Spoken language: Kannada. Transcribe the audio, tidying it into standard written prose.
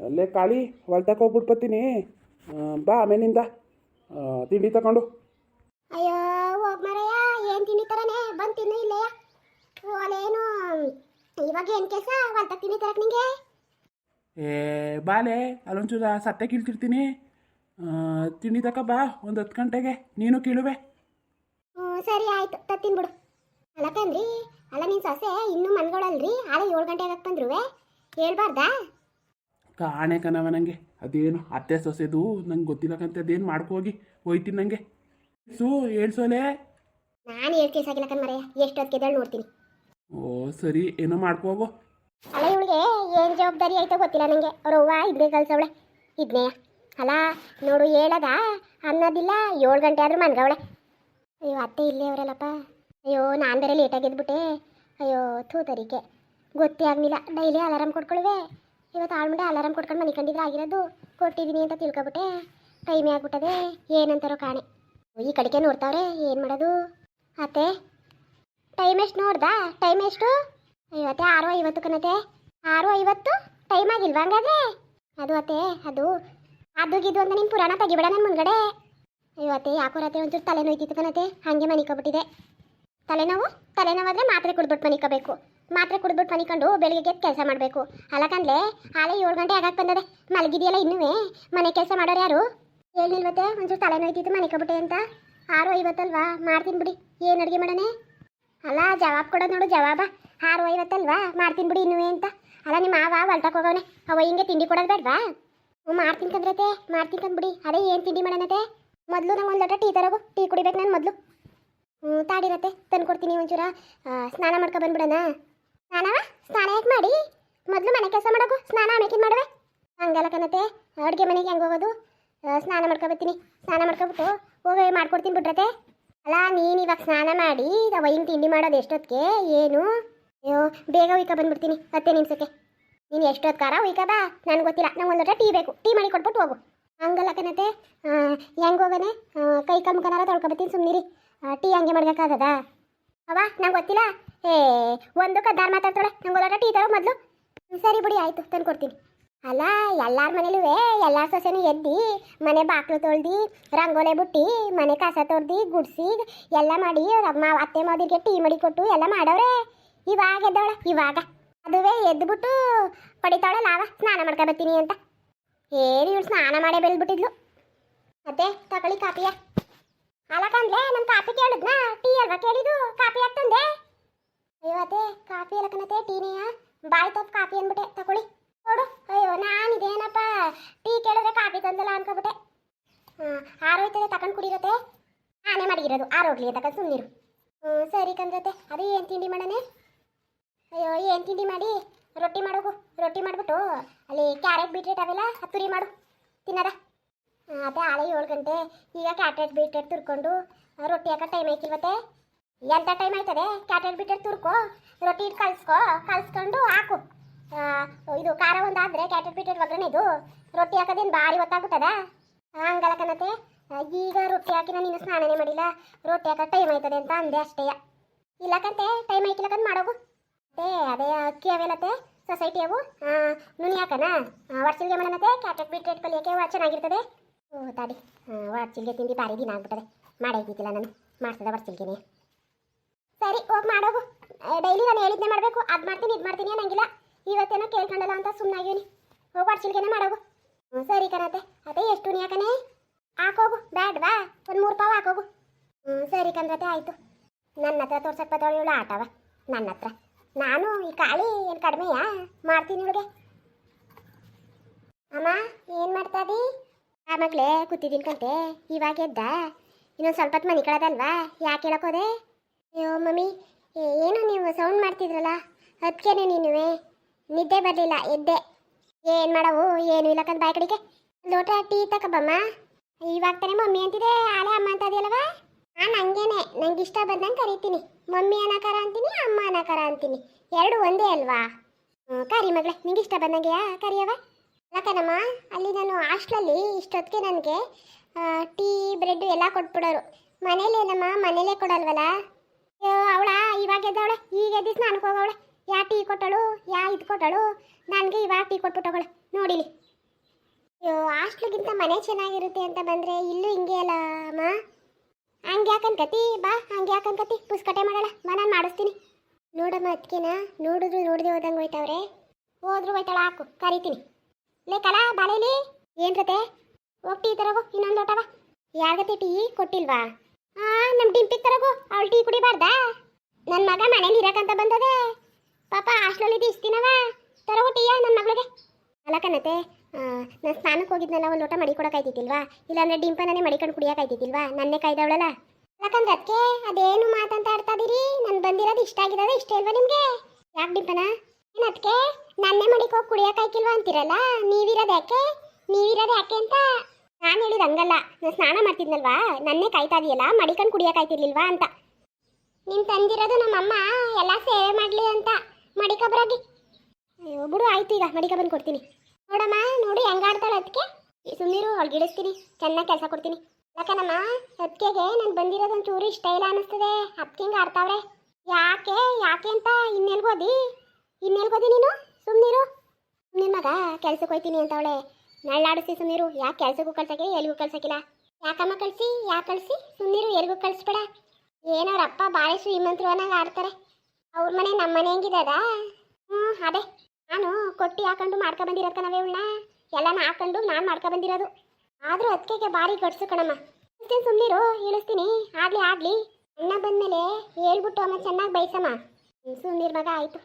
ಅಲ್ಲೇ ಕಾಳಿ ಹೊಲ್ತಕ್ಕೆ ಹೋಗ್ಬಿಟ್ಟು ಬರ್ತೀನಿ. ಬಾ ಆಮೇಲಿಂದ ತಿಂಡಿ ತಗೊಂಡು. ಅಯ್ಯೋ ಹೋಗ್ ಮರಯ್ಯ, ಏನು ತಿಂಡಿ ತರನೇ ಬಂದು ತಿನ್ನು ಇಲ್ಲೆಯ. ಅಲ್ಲೇನು ಇವಾಗ ಏನು ಕೆಲಸ ಹೊಲ್ತಕ್ಕೆ ತಿಂಡಿ ತರಕ್ಕೆ ನಿಂಗೆ? ಬಾಲೆ ಅಲ್ಲೊಂಚೂರು ಸತ್ತೆ ಕೀಳ್ತಿರ್ತೀನಿ. ತಿಂಡಿ ತಕ ಬಾ ಒಂದು 10 ಗಂಟೆಗೆ. ನೀನು ಕೀಳುವೆ. ಸರಿ ಆಯ್ತು, ತತ್ತೀನಿ ಬಿಡು. ಅಲ್ಲಕಂದ್ರಿ, ಅಲ್ಲ ನಿನ್ನ ಸೊಸೆ ಇನ್ನೂ ಮನ್ಗಳಲ್ರಿ, ಆಳೆ 7 ಗಂಟೆ ಆಗಕ್ಕೆ ಬಂದ್ರುವೆ, ಹೇಳ್ಬಾರ್ದಾ? ಕಾಣೆ ಕಣವ ನನಗೆ ಅದೇನು ಅತ್ತೆ ಸೊಸೆದು ನಂಗೆ ಗೊತ್ತಿಲ್ಲಕಂತೆ. ಅದೇನು ಮಾಡ್ಕೋಗಿ ಹೋಯ್ತೀನಿ ನನಗೆ. ಹೇಳ್ಸೋಲೆ. ನಾನು ಕೇಸಾಗಿಲ್ಲ ಕಣ್ಮರಯ್ಯ, ಎಷ್ಟೊತ್ತಿಗೆದಳು ನೋಡ್ತೀನಿ. ಓ ಸರಿ, ಏನೋ ಮಾಡ್ಕೋಗು. ಅಲ್ಲ ಇವಳಿಗೆ ಏನು ಜವಾಬ್ದಾರಿ ಆಯ್ತೋ ಗೊತ್ತಿಲ್ಲ ನನಗೆ. ಅವ್ರವ್ವ ಇದ್ನೇ ಕಲ್ಸವಳೆ, ಇದ್ನೇ ಅಲ್ಲ ನೋಡು, ಹೇಳದ ಅನ್ನೋದಿಲ್ಲ. 7 ಗಂಟೆ ಆದ್ರೂ ಮನ್ಗವಳೆ. ಅಯ್ಯೋ ಅತ್ತೆ ಇಲ್ಲೇ ಅವರಲ್ಲಪ್ಪ. ಅಯ್ಯೋ ನಾನು ಬೇರೆ ಲೇಟಾಗಿ ಎದ್ಬಿಟ್ಟೆ. ಅಯ್ಯೋ ತೂತರಿಕೆ ಗೊತ್ತೇ ಆಗಲಿಲ್ಲ. ಡೈಲಿ ಅಲಾರಾಮ್ ಕೊಟ್ಕೊಳ್ವೆ, ಇವತ್ತು ಆಳ್ಮುಂಡೆ ಅಲಾರಾಮ್ ಕೊಟ್ಕೊಂಡು ಮನೆ ಕಂಡಿದ್ರೆ ಆಗಿರೋದು. ಕೊಟ್ಟಿದ್ದೀನಿ ಅಂತ ತಿಳ್ಕೊಬಿಟ್ಟೆ, ಟೈಮೇ ಆಗ್ಬಿಟ್ಟದೆ. ಏನಂತಾರೋ ಕಾಣೆ. ಈ ಕಡೆಗೆ ನೋಡ್ತಾವ್ರೆ, ಏನು ಮಾಡೋದು? ಅತ್ತೆ ಟೈಮ್ ಎಷ್ಟು ನೋಡ್ದಾ? ಟೈಮ್ ಎಷ್ಟು? ಅಯ್ಯೋ ಅತ್ತೆ 6:50 ಕಣತೆ. 6:50 ಟೈಮ್ ಆಗಿಲ್ವಾ ಹಂಗಾದ್ರೆ? ಅದು ಅತ್ತೆ ಅದು ಗಿದ್ದು ಅಂತ ನಿನ್ನ ಪುರಾಣ ತೆಗಿಬೇಡ ನನ್ನ ಮುಂದ್ಗಡೆ. ಅಯ್ಯೋ ಅತ್ತೆ ಯಾಕೋ ರತೆ ಒಂಚೂರು ತಲೆನೋಯ್ತಿತ್ತು ಕಣತೆ, ಹಾಗೆ ಮನಿಕೋಬಿಟ್ಟಿದೆ. ತಲೆನೋವಾದ್ರೆ ಮಾತ್ರೆ ಕುಡ್ಬಿಟ್ಟು ಮನಿಕೋಬೇಕು. ಮಾತ್ರೆ ಕುಡ್ಬಿಟ್ಟು ಮನಿಕೊಂಡು ಬೆಳಿಗ್ಗೆ ಕೆಲಸ ಮಾಡಬೇಕು. ಅಲ್ಲಕಂದ್ಲೆ ಹಾಳೆ 7 ಗಂಟೆ ಆಗಕ್ಕೆ ಬಂದದೆ. ಮಲಗಿದೆಯಲ್ಲ ಇನ್ನೂ ಮನೆ ಕೆಲಸ ಮಾಡೋರು ಯಾರು? ಹೇಳಿಲ್ವತ್ತೆ ಒಂಚೂರು ತಲೆನೋಯ್ತಿತ್ತು ಮನಿಕೋಬಿಟ್ಟೆ ಅಂತ. 6:50 ಅಲ್ವಾ, ಮಾಡ್ತೀನಿ ಬಿಡಿ. ಏನು ಅಡುಗೆ ಮಾಡೋಣ? ಅಲ್ಲ ಜವಾಬ್ ಕೊಡೋದು ನೋಡು, ಜವಾಬ 6:50 ಅಲ್ವಾ, ಮಾಡ್ತೀನಿ ಬಿಡಿ ಇನ್ನೂ ಅಂತ. ಅಲ್ಲ ನಿಮ್ಮ ಮಾವ ಹೊಲ್ಟಕ್ಕೆ ಹೋಗವನೆ, ಅವ ಹಿಂಗೆ ತಿಂಡಿ ಕೊಡೋದು ಬೇಡವಾ? ಮಾಡ್ತೀನಿ ಕಂದ್ರತೆ, ಮಾಡ್ತೀನಿ ಕಂದ್ಬಿಡಿ. ಅದೇ ಏನು ತಿಂಡಿ ಮಾಡೋಣತೆ? ಮೊದಲು ನಂಗೆ ಒಂದು ಲೋಟ ಟೀ ತರೋಗು, ಟೀ ಕುಡಿಬೇಕು ನಾನು ಮೊದಲು. ತಾಡಿರತ್ತೆ, ತಂದು ಕೊಡ್ತೀನಿ. ಒಂಚೂರ ಸ್ನಾನ ಮಾಡ್ಕೊ ಬಂದ್ಬಿಡೋಣ. ಸ್ನಾನ ಯಾಕೆ ಮಾಡಿ? ಮೊದಲು ಮನೆ ಕೆಲಸ ಮಾಡೋಗು, ಸ್ನಾನ ಆಮೇಕಿನ ಮಾಡುವೆ. ಹಂಗಲ್ಲ ಕಣತೆ, ಅಡುಗೆ ಮನೆಗೆ ಹೆಂಗೆ ಹೋಗೋದು? ಸ್ನಾನ ಮಾಡ್ಕೊಬತ್ತೀನಿ. ಸ್ನಾನ ಮಾಡ್ಕೊಬಿಟ್ಟು ಹೋಗಿ ಮಾಡ್ಕೊಡ್ತೀನಿ ಬಿಡ್ರತೆ. ಅಲ್ಲ ನೀನು ಇವಾಗ ಸ್ನಾನ ಮಾಡಿ ಅವ ಹಿಂಗೆ ತಿಂಡಿ ಮಾಡೋದು ಎಷ್ಟೊತ್ತಿಗೆ? ಏನು? ಅಯ್ಯೋ ಬೇಗ ಉಯ್ಕ ಬಂದ್ಬಿಡ್ತೀನಿ 10 ನಿಮಿಷಕ್ಕೆ. ನೀನು ಎಷ್ಟೊತ್ಕಾರ ಉಯ್ಕ ಬಾ, ನನಗೆ ಗೊತ್ತಿಲ್ಲ. ನಂಗೆ ಒಂದು ಲೋಟ ಟೀ ಬೇಕು, ಟೀ ಮಾಡಿ ಕೊಟ್ಬಿಟ್ಟು ಹೋಗು. ಹಂಗಲ್ಲ ಕಣತೆ, ಹೆಂಗೆ ಹೋಗೋನೆ? ಕೈ ಕಮ್ಕನಾರ ತೊಳ್ಕೊಬತ್ತೀನಿ, ಸುಮ್ಮನಿರಿ. ಟೀ ಹಂಗೆ ಮಾಡ್ಬೇಕಾಗದ? ಅವ ನಂಗೆ ಗೊತ್ತಿಲ್ಲ. ಒಂದು ಕದ್ದಾರು ಮಾತಾಡ್ತಾಳೆ. ನಂಗೆ ಒಂದು ಲೋಟ ಟೀ ತಗೋ ಮೊದಲು. ಸರಿ ಬಿಡಿ ಆಯಿತು, ತಂದು ಕೊಡ್ತೀನಿ. ಅಲ್ಲ ಎಲ್ಲಾರ ಮನೇಲೂ ಎಲ್ಲಾರ ಸೊಸೆನೂ ಎದ್ದು ಮನೆ ಬಾಕ್ಲು ತೊಳ್ದು ರಂಗೋಲೆ ಬಿಟ್ಟು ಮನೆ ಕಸ ತೊಳ್ದು ಗುಡ್ಸಿ ಎಲ್ಲ ಮಾಡಿ ಅತ್ತೆ ಮಾದಿಗೆ ಟೀ ಮಾಡಿ ಕೊಟ್ಟು ಎಲ್ಲ ಮಾಡವ್ರೆ. ಇವಾಗ ಎದ್ದವಳೆ, ಇವಾಗ ಅದುವೇ ಎದ್ದುಬಿಟ್ಟು ಪಡಿತಾವಳೆ ಲಾವ ಸ್ನಾನ ಮಾಡ್ಕೊಬತ್ತೀನಿ ಅಂತ. ಏನು ಇವಳು ಸ್ನಾನ ಮಾಡೇ ಬೆಳೆದ್ಬಿಟ್ಟಿದ್ಲು. ಅತ್ತೆ ತಗೊಳ್ಳಿ ಕಾಪಿಯ. ಅಲ್ಲಕಂದ್ಲೆ ನನ್ನ ಕಾಪಿ ಕೇಳಿದ್ನಾ? ಟೀ ಅಲ್ವಾ ಕೇಳಿದ್ದು? ಕಾಪಿ ಹಾಕ್ತಂದೆ. ಅಯ್ಯೋ ಅತ್ತೆ ಕಾಪಿ ಅಲ್ಲಕನತ್ತೆ, ಟೀನೆಯ ಬಾಯ್ ತಪ್ಪು ಕಾಪಿ ಅಂದ್ಬಿಟ್ಟೆ. ತಗೊಳ್ಳಿ ನೋಡು. ಅಯ್ಯೋ ನಾನಿದೇನಪ್ಪ ಟೀ ಕೇಳಿದ್ರೆ ಕಾಪಿ ತಂದಲ್ಲ ಅನ್ಕೊಬಿಟ್ಟೆ. ಆರೋಯ್ತದೆ, ತಗೊಂಡು ಕುಡಿರತ್ತೆ. ನಾನೇ ಮಾಡಿರೋದು, ಆರೋಗ್ಲಿ ತಗೊಂಡು ಸುಮ್ಮನಿರು. ಸರಿ ಕಂದ್ರತ್ತೆ. ಅದು ಏನು ತಿಂಡಿ ಮಾಡೋಣ? ಅಯ್ಯೋ ಏನು ತಿಂಡಿ ಮಾಡಿ? ರೊಟ್ಟಿ ಮಾಡೋಗು. ರೊಟ್ಟಿ ಮಾಡಿಬಿಟ್ಟು ಅಲ್ಲಿ ಕ್ಯಾರೆಟ್ ಬೀಟ್ರೇಟ್ ಅವೆಲ್ಲ ತುರಿ ಮಾಡು ತಿನ್ನದ. ಅದೇ ಆಳೆ 7 ಗಂಟೆ. ಈಗ ಕ್ಯಾರೆಟ್ ಬೀಟ್ರೇಟ್ ತುರ್ಕೊಂಡು ರೊಟ್ಟಿ ಹಾಕೋ ಟೈಮ್ ಐತಿಲ್ವತ್ತೆ? ಎಂಥ ಟೈಮ್ ಆಯ್ತದೆ? ಕ್ಯಾರೆಟ್ ಬೀಟ್ರೇಟ್ ತುರ್ಕೊ, ರೊಟ್ಟಿ ಇಟ್ಟು ಕಲಿಸ್ಕೊಂಡು ಹಾಕು. ಇದು ಖಾರ ಒಂದಾದರೆ ಕ್ಯಾರೆಟ್ ಬೀಟ್ರೇಟ್ ಒಗ್ಗರಣೆ ಇದು ರೊಟ್ಟಿ ಹಾಕೋದೇನು ಭಾರಿ ಹೊತ್ತಾಗ್ಬಿಟ್ಟದ? ಹಂಗಲ್ಲ ಕಣತೆ, ಈಗ ರೊಟ್ಟಿ ಹಾಕಿ ನಾನು ಇನ್ನೂ ಸ್ನಾನನೇ ಮಾಡಿಲ್ಲ. ರೊಟ್ಟಿ ಹಾಕೋ ಟೈಮ್ ಆಯ್ತದೆ ಅಂತ ಅಂದೆ ಅಷ್ಟೇ. ಇಲ್ಲಕಂತೆ ಟೈಮ್ ಆಯ್ತಿಲ್ಲಕಂತ ಮಾಡೋಗು. ಅದೇ ಅಕ್ಕಿ ಅವೆಲ್ಲತ್ತೆ ಸೊಸೈಟಿ ಅವು ನುನಿ ಹಾಕನ ವಾಟ್ಸಿಲ್ಗೆ ಮಾಡೋಣತೆ. ಕ್ಯಾರೆಟ್ ಬೀಟ್ರೇಟ್ ಕಲಿಯೋಕ್ಕೆ ಚೆನ್ನಾಗಿರ್ತದೆ. ತಾಡಿ ವಾಟ್ಸಿಲ್ಗೆ ತಿಂದು ಭಾರಿ ದಿನ ಆಗ್ಬಿಟ್ಟದೆ. ಮಾಡೈತಿಲ್ಲ ನಾನು, ಮಾಡ್ತದೆ ವಾಟ್ಸಿಲ್ಗೆನೆ. ಸರಿ ಹೋಗಿ ಮಾಡೋಗು. ಡೈಲಿ ನಾನು ಹೇಳಿದ್ನೇ ಮಾಡಬೇಕು, ಅದು ಮಾಡ್ತೀನಿ ಇದು ಮಾಡ್ತೀನಿ ಅನ್ನಂಗಿಲ್ಲ. ಇವತ್ತೇನೋ ಕೇಳ್ಕೊಂಡಲ್ಲ ಅಂತ ಸುಮ್ಮನಾಗಿವ್ನಿ. ಹೋಗಿ ವಾಟ್ಸಿಲ್ಗೆನೆ ಮಾಡೋಗು. ಸರಿ ಕಣತೆ. ಅದೇ ಎಷ್ಟು ನುನಿ ಹಾಕನೆ ಹಾಕೋಗು, ಬ್ಯಾಡ್ವಾ? ಒಂದು 3 ಪಾವು ಹಾಕೋಗು. ಸರಿ ಕಂದ್ರತೆ ಆಯಿತು. ನನ್ನ ಹತ್ರ ತೋರ್ಸಕ್ಕೆ ಬತ್ತವಳು ಇವಳು ಆಟವ ನನ್ನ ಹತ್ರ. ನಾನು ಈ ಕಾಳಿ ಏನು ಕಡಿಮೆಯಾ? ಮಾಡ್ತೀನಿ ಇವಳಿಗೆ. ಅಮ್ಮ ಏನು ಮಾಡ್ತಾದಿ? ಆ ಮಗಳೇ ಕೂತಿದ್ದೀನಿ ಕಂತೆ. ಇವಾಗ ಎದ್ದ? ಇನ್ನೊಂದು ಸ್ವಲ್ಪ ಹೊತ್ತು ಮನೆ ಕಳದಲ್ವಾ? ಯಾಕೆ ಹೇಳಕೋದೆ? ಅಯ್ಯೋ ಮಮ್ಮಿ ಏನು ನೀವು ಸೌಂಡ್ ಮಾಡ್ತಿದ್ರಲ್ಲ, ಅದಕ್ಕೇನೆ ನೀನುವೆ ನಿದ್ದೆ ಬರಲಿಲ್ಲ, ಎದ್ದೆ. ಏನು ಮಾಡವು? ಏನು ಇಲ್ಲಕ್ಕಂತ ಬಾಯ್ ಕಡೆಗೆ ಲೋಟ ಟೀ ತಗೊಬಮ್ಮ. ಇವಾಗ ತಾನೇ ಮಮ್ಮಿ ಅಂತಿದೆ, ಆಳೆ ಅಮ್ಮ ಅಂತ ಅದೆಯಲ್ಲವ? ನಾನು ಹಂಗೇನೆ, ನಂಗೆ ಇಷ್ಟ ಬಂದಂಗೆ ಕರಿತೀನಿ. ಮಮ್ಮಿ ಅನ್ನಕಾರ ಅಂತೀನಿ, ಅಮ್ಮ ಅನ್ನಕಾರ ಅಂತೀನಿ, ಎರಡು ಒಂದೇ ಅಲ್ವಾ? ಕರಿ ಮಗಳೇ, ನಿಂಗೆ ಇಷ್ಟ ಬಂದಂಗೆಯಾ ಕರಿಯವ? ಅಲ್ಲಕ್ಕನಮ್ಮ, ಅಲ್ಲಿ ನಾನು ಹಾಸ್ಟ್ಲಲ್ಲಿ ಇಷ್ಟೊತ್ತಿಗೆ ನನಗೆ ಟೀ ಬ್ರೆಡ್ ಎಲ್ಲ ಕೊಟ್ಬಿಡೋರು. ಮನೇಲೇನಮ್ಮ, ಮನೇಲೇ ಕೊಡಲ್ವಲ್ಲ? ಅವಳ ಇವಾಗ ಎದ್ದವಳೆ, ಈಗ ಎದ್ದಿ ಸ್ನಾನಕ್ಕೆ ಹೋಗವಳೆ. ಯಾ ಟೀ ಕೊಟ್ಟಳು ಯಾ ಇದು ಕೊಟ್ಟಳು ನನಗೆ ಇವಾಗ ಟೀ ಕೊಟ್ಬಿಟ್ಟವಳು ನೋಡಿಲಿ. ಅಯ್ಯೋ ಹಾಸ್ಟ್ಲಿಗಿಂತ ಮನೆ ಚೆನ್ನಾಗಿರುತ್ತೆ ಅಂತ ಬಂದರೆ ಇಲ್ಲೂ ಹಿಂಗೆ ಅಲ್ಲ ಅಮ್ಮ. ಹಂಗೆ ಯಾಕನ್ಕತಿ ಬಾ, ಹಂಗೆ ಯಾಕನ್ಕತಿ ಪುಸ್ಕಟೆ ಮಾಡಲ್ಲ ಬಾ, ನಾನು ಮಾಡಿಸ್ತೀನಿ. ನೋಡಮ್ಮ ಅದಕ್ಕೆನ ನೋಡಿದ್ರು ನೋಡದೆ ಹೋದಂಗೆ ಹೋಯ್ತವ್ರೆ. ಹೋದ್ರು ಹೋಯ್ತಾಳ ಹಾಕು ಕರಿತೀನಿ. ಲೇ ಕಲಾ ಬಾಲೇಲಿ ಏನು ಕತೆ? ಹೋಗಿ ಟೀ ತರಗೋ ಇನ್ನೊಂದು ಲೋಟವ. ಯಾಗತ್ತೆ ಟೀ ಕೊಟ್ಟಿಲ್ವಾ? ನಮ್ಮ ಡಿಂಪಿಗೆ ತರಗೋ, ಅವಳು ಟೀ ಕುಡಿಬಾರ್ದಾ? ನನ್ನ ಮಗ ಮನೇಲಿ ಇರಕ್ಕಂತ ಬಂದದೆ ಪಾಪ ಹಾಸ್ಟೆಲಲ್ಲಿ ಇಸ್ತೀನವ. ತರಗೋ ಟೀಯ ನನ್ನ ಮಗಳಿಗೆ. ಅಲ್ಲ ಕಣತೆ, ನಾನು ಸ್ನಾನಕ್ಕೆ ಹೋಗಿದ್ನಲ್ಲ ಒಂದು ಲೋಟ ಮಡಿ ಕೊಡೋಕಾಯ್ತಿಲ್ವಾ? ಇಲ್ಲಾಂದ್ರೆ ಡಿಂಪನೇ ಮಡಿಕೊಂಡು ಕುಡಿಯೋಕಾಯ್ತಿಲ್ವಾ? ನನ್ನೇ ಕಾಯ್ದವಳಲ್ಲ. ಯಾಕಂದ್ರೆ ಅದಕ್ಕೆ ಅದೇನು ಮಾತಂತ ಆಡ್ತಾ ಇದೀರಿ? ನಾನು ಬಂದಿರೋದು ಇಷ್ಟ ಆಗಿರೋದು ಇಷ್ಟ ಇಲ್ವಾ ನಿಮಗೆ? ಯಾಕೆ ಡಿಂಪನ ಏನು ಅದಕ್ಕೆ ನನ್ನೇ ಮಡಿಗೆ ಹೋಗಿ ಕುಡಿಯೋಕಾಯ್ತಿಲ್ವಾ ಅಂತೀರಲ್ಲ? ನೀವಿರೋದು ಯಾಕೆ ಅಂತ ನಾನು ಹೇಳಿದ ಹಂಗಲ್ಲ. ನಾನು ಸ್ನಾನ ಮಾಡ್ತಿದ್ನಲ್ವಾ, ನನ್ನೇ ಕಾಯ್ತಾ ಇದೆಯಲ್ಲ, ಮಡಿಕೊಂಡು ಕುಡಿಯೋಕಾಯ್ತಿರ್ಲಿಲ್ವಾ ಅಂತ. ನೀನು ತಂದಿರೋದು ನಮ್ಮಮ್ಮ ಎಲ್ಲ ಸೇವೆ ಮಾಡಲಿ ಅಂತ ಮಡಿಕಬ್ರಾಗಿ. ಅಯ್ಯೋ ಬಿಡು, ಆಯ್ತು ಈಗ ಮಡಿಕ ಬಂದು ಕೊಡ್ತೀನಿ. ನೋಡಮ್ಮ ನೋಡು ಹೆಂಗಾಡ್ತಾಳೆ ಅದಕ್ಕೆ. ಸುಮ್ಮನಿರು, ಅವ್ಳಿಗೆ ಇಳಿಸ್ತೀನಿ, ಚೆನ್ನಾಗಿ ಕೆಲಸ ಕೊಡ್ತೀನಿ. ಯಾಕನಮ್ಮ ಅದಕ್ಕೆಗೆ ನಾನು ಬಂದಿರೋದು ಒಂಚೂರು ಇಷ್ಟ ಇಲ್ಲ ಅನ್ನಿಸ್ತದೆ. ಅದಕ್ಕೆ ಹಿಂಗೆ ಆಡ್ತಾವ್ರೆ. ಯಾಕೆ ಅಂತ ಇನ್ನೆಲ್ಗೋದಿ ನೀನು? ಸುಮ್ಮನಿರು. ನಿನ್ನ ಮಗ ಕೆಲ್ಸಕ್ಕೆ ಹೋಯ್ತೀನಿ ಅಂತವಳೆ ನಳ್ಳಾಡಿಸಿ. ಸುಮ್ಮನಿರು. ಯಾಕೆ ಕೆಲ್ಸಕ್ಕೂ ಕಳ್ಸಕ್ಕೆ ಎಲ್ಗೂ ಕಳ್ಸಕ್ಕಿಲ್ಲ? ಯಾಕಮ್ಮ ಕಳಿಸಿ ಸುಮ್ಮನಿರು, ಎಲ್ಗೂ ಕಳಿಸ್ಬೇಡ. ಏನವ್ರಪ್ಪ ಭಾಳ ಶ್ರೀಮಂತರು ಅನ್ನಂಗೆ ಆಡ್ತಾರೆ. ಅವ್ರ ಮನೆ ನಮ್ಮ ಮನೆ ಹೆಂಗಿದದ? ಅದೇ ನಾನು ಕೊಟ್ಟು ಹಾಕೊಂಡು ಮಾಡ್ಕೊಬಂದಿರೋದು ಕಣವೇ ಉಳ್ಳ ಎಲ್ಲನ ಹಾಕೊಂಡು ನಾನು ಮಾಡ್ಕೊಬಂದಿರೋದು. ಆದರೂ ಅದಕ್ಕೆ ಭಾರಿ ಗಡ್ಸು ಕಣಮ್ಮ. ಸುಮ್ಮನಿರು, ಇಳಿಸ್ತೀನಿ. ಆಗ್ಲಿ ಅಣ್ಣ ಬಂದಮೇಲೆ ಹೇಳ್ಬಿಟ್ಟು ಅಮ್ಮ ಚೆನ್ನಾಗಿ ಬೈಸಮ್ಮ. ಸುಮ್ಮನಿರ್ ಮಗ, ಆಯಿತು.